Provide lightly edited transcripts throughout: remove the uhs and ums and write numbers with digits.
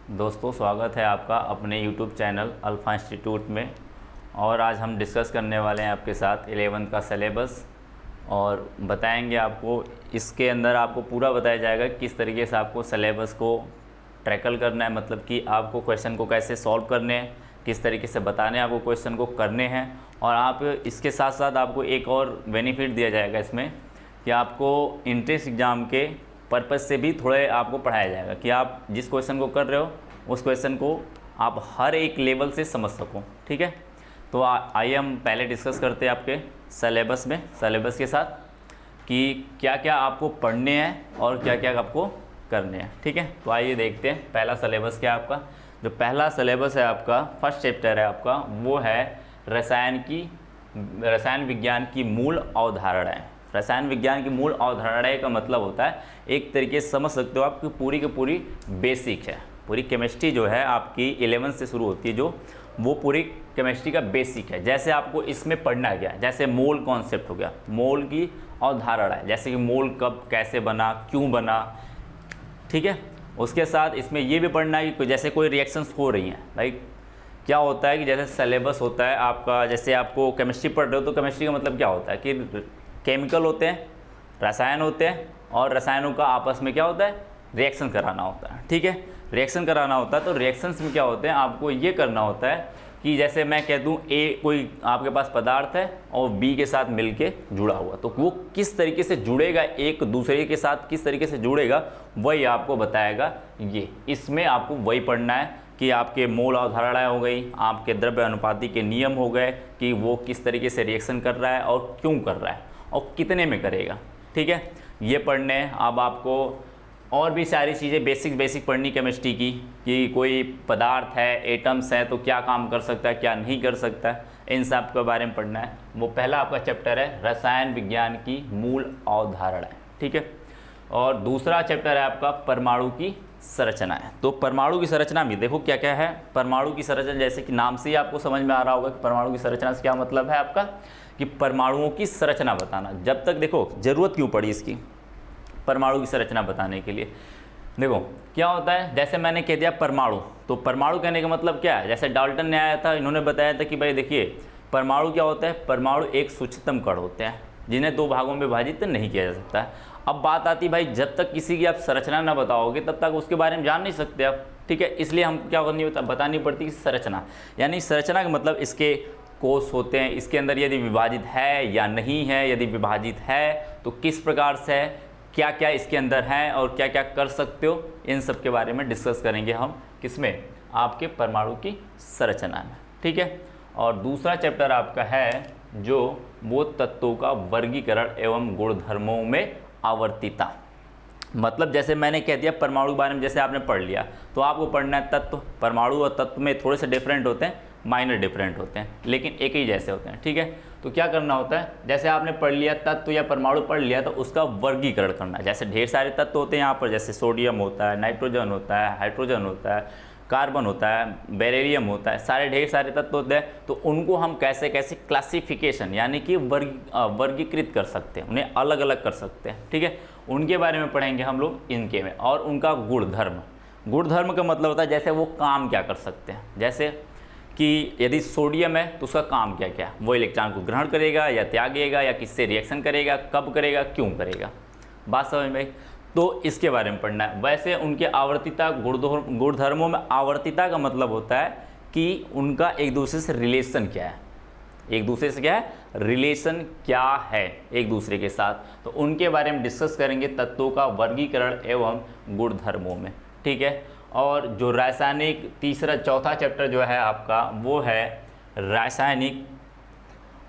दोस्तों, स्वागत है आपका अपने YouTube चैनल अल्फ़ा इंस्टीट्यूट में। और आज हम डिस्कस करने वाले हैं आपके साथ 11th का सिलेबस और बताएंगे आपको, इसके अंदर आपको पूरा बताया जाएगा किस तरीके से आपको सिलेबस को टैकल करना है, मतलब कि आपको क्वेश्चन को कैसे सॉल्व करने हैं, किस तरीके से बताने हैं आपको क्वेश्चन को करने हैं। और आप इसके साथ साथ आपको एक और बेनिफिट दिया जाएगा इसमें कि आपको इंट्रेंस एग्ज़ाम के पर्पज़ से भी थोड़े आपको पढ़ाया जाएगा कि आप जिस क्वेश्चन को कर रहे हो उस क्वेश्चन को आप हर एक लेवल से समझ सको। ठीक है, तो आइए हम पहले डिस्कस करते हैं आपके सिलेबस के साथ कि क्या क्या आपको पढ़ने हैं और क्या क्या आपको करने हैं। ठीक है, तो आइए देखते हैं पहला सिलेबस क्या है आपका। जो पहला सिलेबस है आपका, फर्स्ट चैप्टर है आपका, वो है रसायन विज्ञान की मूल अवधारणाएं। रसायन विज्ञान की मूल अवधारणाएं का मतलब होता है, एक तरीके से समझ सकते हो आप कि पूरी की पूरी बेसिक है। पूरी केमिस्ट्री जो है आपकी 11 से शुरू होती है, जो वो पूरी केमिस्ट्री का बेसिक है। जैसे आपको इसमें पढ़ना गया, जैसे मोल कॉन्सेप्ट हो गया, मोल की अवधारणा है, जैसे कि मोल कब कैसे बना, क्यों बना। ठीक है, उसके साथ इसमें ये भी पढ़ना है कि जैसे कोई रिएक्शंस हो रही हैं, लाइक क्या होता है कि जैसे सिलेबस होता है आपका, जैसे आपको केमिस्ट्री पढ़ रहे हो तो केमिस्ट्री का मतलब क्या होता है कि केमिकल होते हैं, रसायन होते हैं, और रसायनों का आपस में क्या होता है, रिएक्शन कराना होता है। ठीक है, रिएक्शन कराना होता है। तो रिएक्शंस में क्या होते हैं, आपको ये करना होता है कि जैसे मैं कह दूं ए कोई आपके पास पदार्थ है और बी के साथ मिलके जुड़ा हुआ, तो वो किस तरीके से जुड़ेगा, एक दूसरे के साथ किस तरीके से जुड़ेगा, वही आपको बताएगा ये। इसमें आपको वही पढ़ना है कि आपके मोल अवधारणाएं हो गई, आपके द्रव्य अनुपाती के नियम हो गए कि वो किस तरीके से रिएक्शन कर रहा है और क्यों कर रहा है और कितने में करेगा। ठीक है, ये पढ़ने हैं। अब आपको और भी सारी चीज़ें बेसिक पढ़नी केमिस्ट्री की, कि कोई पदार्थ है, एटम्स है, तो क्या काम कर सकता है, क्या नहीं कर सकता है, इन सब के बारे में पढ़ना है। वो पहला आपका चैप्टर है रसायन विज्ञान की मूल अवधारणाएं। ठीक है, और दूसरा चैप्टर है आपका परमाणु की संरचना है। तो परमाणु की संरचना में देखो क्या क्या है। परमाणु की संरचना, जैसे कि नाम से ही आपको समझ में आ रहा होगा कि परमाणु की संरचना से क्या मतलब है आपका, कि परमाणुओं की संरचना बताना। जब तक देखो ज़रूरत क्यों पड़ी इसकी, परमाणु की संरचना बताने के लिए। देखो क्या होता है, जैसे मैंने कह दिया परमाणु, तो परमाणु कहने का मतलब क्या है, जैसे डाल्टन ने आया था, इन्होंने बताया था कि भाई देखिए परमाणु क्या होता है, परमाणु एक सूक्ष्मतम कण होते हैं जिन्हें दो भागों में विभाजित नहीं किया जा सकता है। अब बात आती भाई, जब तक किसी की आप संरचना ना बताओगे तब तक उसके बारे में जान नहीं सकते आप। ठीक है, इसलिए हम क्या करनी बतानी पड़ती है संरचना, यानी संरचना का मतलब इसके कोष होते हैं, इसके अंदर यदि विभाजित है या नहीं है, यदि विभाजित है तो किस प्रकार से है, क्या क्या इसके अंदर है और क्या क्या कर सकते हो, इन सब के बारे में डिस्कस करेंगे हम किसमें, आपके परमाणु की संरचना में। ठीक है, और दूसरा चैप्टर आपका है जो वो तत्वों का वर्गीकरण एवं गुणधर्मों में आवर्तिता। मतलब जैसे मैंने कह दिया परमाणु के बारे में, जैसे आपने पढ़ लिया तो आपको पढ़ना है तत्व। परमाणु और तत्व में थोड़े से डिफरेंट होते हैं, माइनर डिफरेंट होते हैं, लेकिन एक ही जैसे होते हैं। ठीक है, तो क्या करना होता है, जैसे आपने पढ़ लिया तत्व या परमाणु पढ़ लिया तो उसका वर्गीकरण करना है। जैसे ढेर सारे तत्व होते हैं यहाँ पर, जैसे सोडियम होता है, नाइट्रोजन होता है, हाइड्रोजन होता है, कार्बन होता है, बेरिलियम होता है, सारे ढेर सारे तत्व होते हैं। तो उनको हम कैसे कैसे क्लासिफिकेशन यानी कि वर्गीकृत कर सकते हैं, उन्हें अलग अलग कर सकते हैं। ठीक है, उनके बारे में पढ़ेंगे हम लोग इनके में। और उनका गुणधर्म का मतलब होता है जैसे वो काम क्या कर सकते हैं। जैसे कि यदि सोडियम है तो उसका काम क्या क्या है, वो इलेक्ट्रॉन को ग्रहण करेगा या त्यागेगा या किससे रिएक्शन करेगा, कब करेगा, क्यों करेगा। बात समझ में? तो इसके बारे में पढ़ना है। वैसे उनके आवर्तिता गुणधर्मों में आवर्तिता का मतलब होता है कि उनका एक दूसरे से रिलेशन क्या है, एक दूसरे से क्या है, रिलेशन क्या है एक दूसरे के साथ। तो उनके बारे में डिस्कस करेंगे तत्वों का वर्गीकरण एवं गुणधर्मों में। ठीक है, और जो रासायनिक चौथा चैप्टर जो है आपका, वो है रासायनिक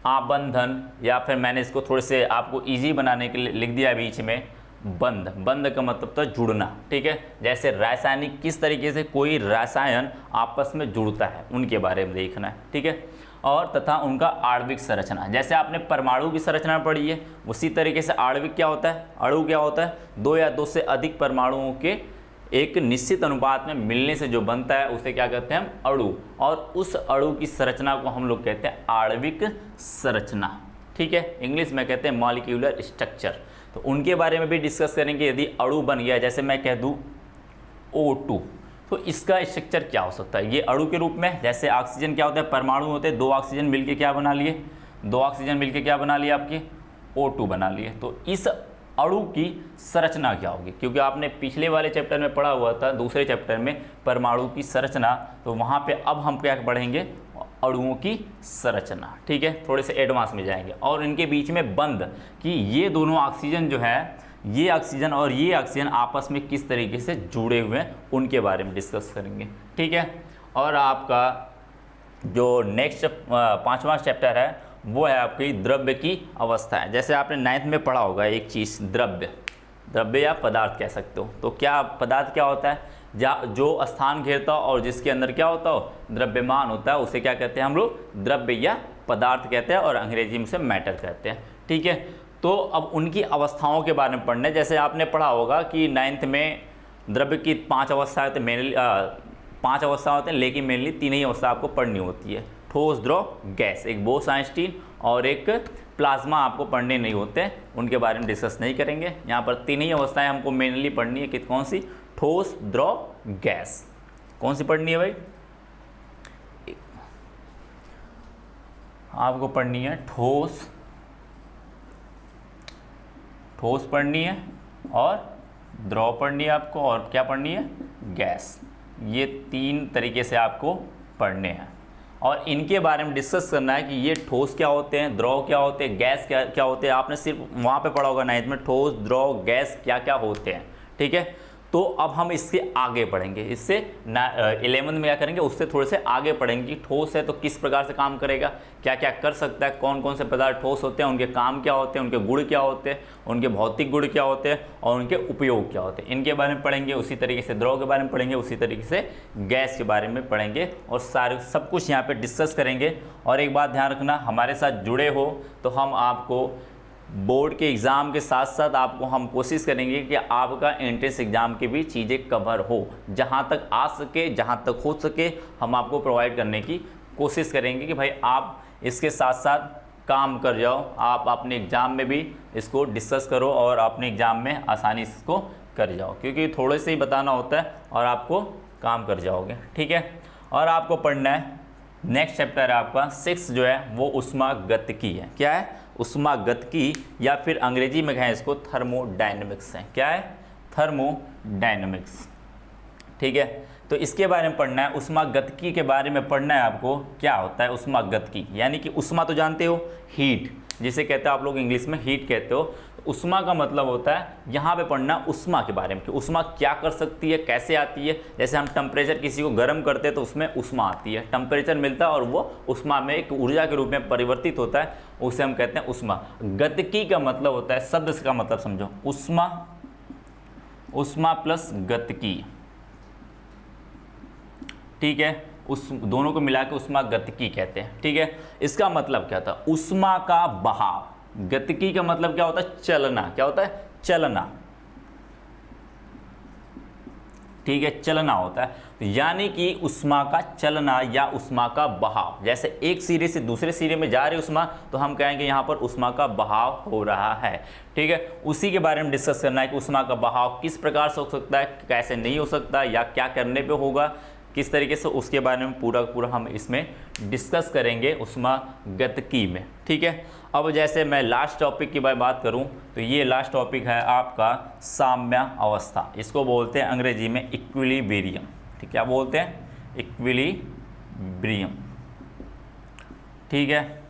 आबंधन, या फिर मैंने इसको थोड़े से आपको इजी बनाने के लिए लिख दिया बीच में बंध का मतलब तो जुड़ना। ठीक है, जैसे रासायनिक किस तरीके से कोई रसायन आपस में जुड़ता है उनके बारे में देखना है। ठीक है, और तथा उनका आणविक संरचना, जैसे आपने परमाणु की संरचना पढ़ी है उसी तरीके से आणविक क्या होता है, अणु क्या होता है, दो या दो से अधिक परमाणुओं के एक निश्चित अनुपात में मिलने से जो बनता है उसे क्या कहते हैं हम, अणु। और उस अणु की संरचना को हम लोग कहते हैं आणविक संरचना। ठीक है, इंग्लिश में कहते हैं मॉलिक्यूलर स्ट्रक्चर। तो उनके बारे में भी डिस्कस करेंगे। यदि अणु बन गया, जैसे मैं कह दूं O2, तो इसका स्ट्रक्चर क्या हो सकता है? ये अणु के रूप में, जैसे ऑक्सीजन क्या होता है, परमाणु होते हैं, 2 ऑक्सीजन मिलके क्या बना लिए, 2 ऑक्सीजन मिलके क्या बना लिए आपके O2 बना लिए। तो इस अणु की संरचना क्या होगी? क्योंकि आपने पिछले वाले चैप्टर में पढ़ा हुआ था, दूसरे चैप्टर में परमाणु की संरचना, तो वहाँ पे अब हम क्या पढ़ेंगे, अणुओं की संरचना। ठीक है, थोड़े से एडवांस में जाएंगे। और इनके बीच में बंध कि ये दोनों ऑक्सीजन जो है, ये ऑक्सीजन और ये ऑक्सीजन आपस में किस तरीके से जुड़े हुए हैं, उनके बारे में डिस्कस करेंगे। ठीक है, और आपका जो नेक्स्ट 5वां चैप्टर है वो है आपकी द्रव्य की अवस्था है। जैसे आपने 9th में पढ़ा होगा एक चीज़, द्रव्य या पदार्थ कह सकते हो। तो क्या पदार्थ क्या होता है? जो स्थान घेरता हो और जिसके अंदर क्या होता हो, द्रव्यमान होता है, उसे क्या कहते हैं हम लोग, द्रव्य या पदार्थ कहते हैं, और अंग्रेजी में से मैटर कहते हैं। ठीक है, तो अब उनकी अवस्थाओं के बारे में पढ़ना है। जैसे आपने पढ़ा होगा कि 9th में द्रव्य की 5 अवस्थाएं होती हैं, मेनली 5 अवस्था होते हैं, लेकिन मेनली 3 ही अवस्था आपको पढ़नी होती है, ठोस, द्रव, गैस। एक बोस-आइंस्टीन और एक प्लाज्मा आपको पढ़ने नहीं होते, उनके बारे में डिस्कस नहीं करेंगे। यहाँ पर 3 ही अवस्थाएं हमको मेनली पढ़नी है। कौन सी? ठोस, द्रव, गैस। कौन सी पढ़नी है भाई? आपको पढ़नी है ठोस पढ़नी है, और द्रव पढ़नी है आपको, और क्या पढ़नी है, गैस। ये 3 तरीके से आपको पढ़ने हैं, और इनके बारे में डिस्कस करना है कि ये ठोस क्या होते हैं, द्रव क्या होते हैं, गैस क्या होते हैं। आपने सिर्फ वहाँ पे पढ़ा होगा 9th में, ठोस, द्रव, गैस क्या क्या होते हैं। ठीक है, तो अब हम इससे आगे पढ़ेंगे, इससे 11th में क्या करेंगे, उससे थोड़े से आगे पढ़ेंगे कि ठोस है तो किस प्रकार से काम करेगा, क्या क्या कर सकता है, कौन कौन से पदार्थ ठोस होते हैं, उनके काम क्या होते हैं, उनके गुण क्या होते हैं, उनके भौतिक गुण क्या होते हैं, और उनके उपयोग क्या होते हैं, इनके बारे में पढ़ेंगे। उसी तरीके से द्रव के बारे में पढ़ेंगे, उसी तरीके से गैस के बारे में पढ़ेंगे, और सारे सब कुछ यहाँ पर डिस्कस करेंगे। और एक बात ध्यान रखना, हमारे साथ जुड़े हो तो हम आपको बोर्ड के एग्ज़ाम के साथ साथ आपको हम कोशिश करेंगे कि आपका एंट्रेंस एग्ज़ाम की भी चीज़ें कवर हो, जहां तक आ सके, जहां तक हो सके हम आपको प्रोवाइड करने की कोशिश करेंगे कि भाई आप इसके साथ साथ काम कर जाओ, आप अपने एग्ज़ाम में भी इसको डिस्कस करो और अपने एग्ज़ाम में आसानी से इसको कर जाओ, क्योंकि थोड़े से ही बताना होता है और आपको काम कर जाओगे। ठीक है, और आपको पढ़ना है नेक्स्ट चैप्टर है आपका 6 जो है वो ऊष्मागतिकी है। क्या है? ऊष्मागतिकी, या फिर अंग्रेजी में कहें इसको थर्मोडायनेमिक्स है। क्या है? थर्मोडायनेमिक्स। ठीक है, तो इसके बारे में पढ़ना है, ऊष्मागतिकी के बारे में पढ़ना है आपको। क्या होता है ऊष्मागतिकी? यानी कि ऊष्मा तो जानते हो, हीट, जिसे कहते हो आप लोग इंग्लिश में हीट कहते हो। ऊष्मा का मतलब होता है, यहाँ पे पढ़ना ऊष्मा के बारे में कि ऊष्मा क्या कर सकती है, कैसे आती है। जैसे हम टेम्परेचर किसी को गर्म करते हैं तो उसमें ऊष्मा आती है, टेम्परेचर मिलता है और वो ऊष्मा में एक ऊर्जा के रूप में परिवर्तित होता है, उसे हम कहते हैं ऊष्मा। गतिकी का मतलब होता है, शब्द का मतलब समझो, ऊष्मा प्लस गतिकी। ठीक है, उस दोनों को मिला के ऊष्मागतिकी कहते हैं। ठीक है, इसका मतलब क्या था? ऊष्मा का बहाव। गतिकी का मतलब क्या होता है? चलना। क्या होता है? चलना। ठीक है, चलना होता है, यानी कि ऊष्मा का चलना या ऊष्मा का बहाव। जैसे एक सिरे से दूसरे सिरे में जा रही ऊष्मा, तो हम कहेंगे यहाँ पर ऊष्मा का बहाव हो रहा है। ठीक है, उसी के बारे में डिस्कस करना है कि ऊष्मा का बहाव किस प्रकार से हो सकता है, कैसे नहीं हो सकता, या क्या करने पे होगा, किस तरीके से, उसके बारे में पूरा हम इसमें डिस्कस करेंगे ऊष्मागतिकी में। ठीक है, अब जैसे मैं लास्ट टॉपिक की बात करूं तो ये लास्ट टॉपिक है आपका साम्य अवस्था। इसको बोलते हैं अंग्रेजी में इक्विलिब्रियम। ठीक, क्या बोलते हैं? इक्विलिब्रियम। ठीक है,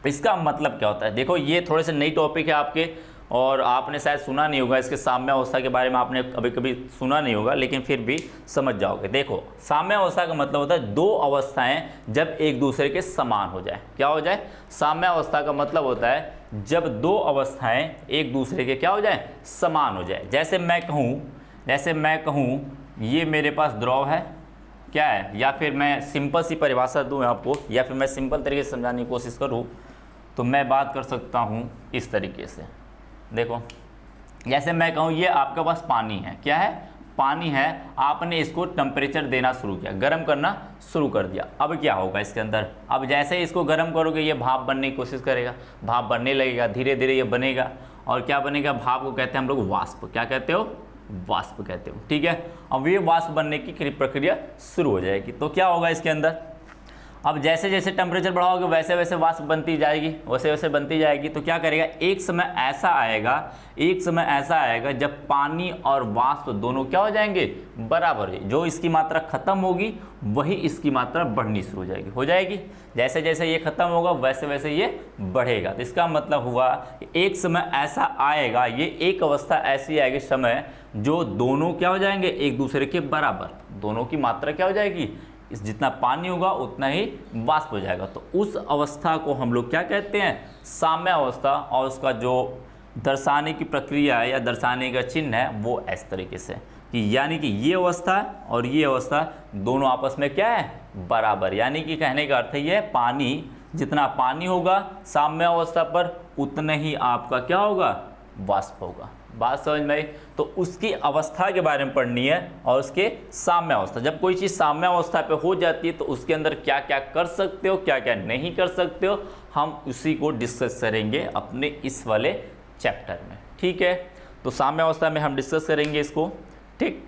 इसका मतलब क्या होता है? देखो, ये थोड़े से नई टॉपिक है आपके, और आपने शायद सुना नहीं होगा इसके साम्य अवस्था के बारे में, आपने कभी सुना नहीं होगा, लेकिन फिर भी समझ जाओगे। देखो, साम्य अवस्था का मतलब होता है 2 अवस्थाएं जब एक दूसरे के समान हो जाए। क्या हो जाए? साम्य अवस्था का मतलब होता है जब 2 अवस्थाएं एक दूसरे के क्या हो जाए? समान हो जाए। जैसे मैं कहूँ ये मेरे पास द्रव है, क्या है, या फिर मैं सिंपल सी परिभाषा दूँ आपको, या फिर मैं सिंपल तरीके से समझाने की कोशिश करूँ, तो मैं बात कर सकता हूँ इस तरीके से। देखो, जैसे मैं कहूँ ये आपके पास पानी है। क्या है? पानी है। आपने इसको टेम्परेचर देना शुरू किया, गर्म करना शुरू कर दिया। अब क्या होगा इसके अंदर? अब जैसे ही इसको गर्म करोगे ये भाप बनने की कोशिश करेगा, भाप बनने लगेगा, धीरे धीरे ये बनेगा, और क्या बनेगा? भाप को कहते हैं हम लोग वाष्प। क्या कहते हो? वाष्प कहते हो। ठीक है, अब ये वाष्प बनने की प्रक्रिया शुरू हो जाएगी। तो क्या होगा इसके अंदर, अब जैसे जैसे टेम्परेचर बढ़ाओगे वैसे वैसे वाष्प बनती जाएगी, वैसे वैसे बनती जाएगी। तो क्या करेगा, एक समय ऐसा आएगा जब पानी और वाष्प दोनों क्या हो जाएंगे, बराबर है। जो इसकी मात्रा खत्म होगी वही इसकी मात्रा बढ़नी शुरू हो जाएगी। जैसे जैसे ये खत्म होगा वैसे वैसे ये बढ़ेगा। तो इसका मतलब हुआ कि एक समय ऐसा आएगा, ये एक अवस्था ऐसी आएगी समय जो दोनों क्या हो जाएंगे, एक दूसरे के बराबर, दोनों की मात्रा क्या हो जाएगी, इस जितना पानी होगा उतना ही वाष्प हो जाएगा। तो उस अवस्था को हम लोग क्या कहते हैं, साम्य अवस्था। और उसका जो दर्शाने की प्रक्रिया है या दर्शाने का चिन्ह है वो इस तरीके से कि यानी कि ये अवस्था और ये अवस्था दोनों आपस में क्या है, बराबर। यानी कि कहने का अर्थ ये है, पानी जितना पानी होगा साम्य अवस्था पर उतना ही आपका क्या होगा, वाष्प होगा। बात समझ में आई। तो उसकी अवस्था के बारे में पढ़नी है और उसके साम्य अवस्था। जब कोई चीज़ साम्य अवस्था पे हो जाती है तो उसके अंदर क्या क्या कर सकते हो, क्या क्या नहीं कर सकते हो, हम उसी को डिस्कस करेंगे अपने इस वाले चैप्टर में। ठीक है, तो साम्य अवस्था में हम डिस्कस करेंगे इसको। ठीक,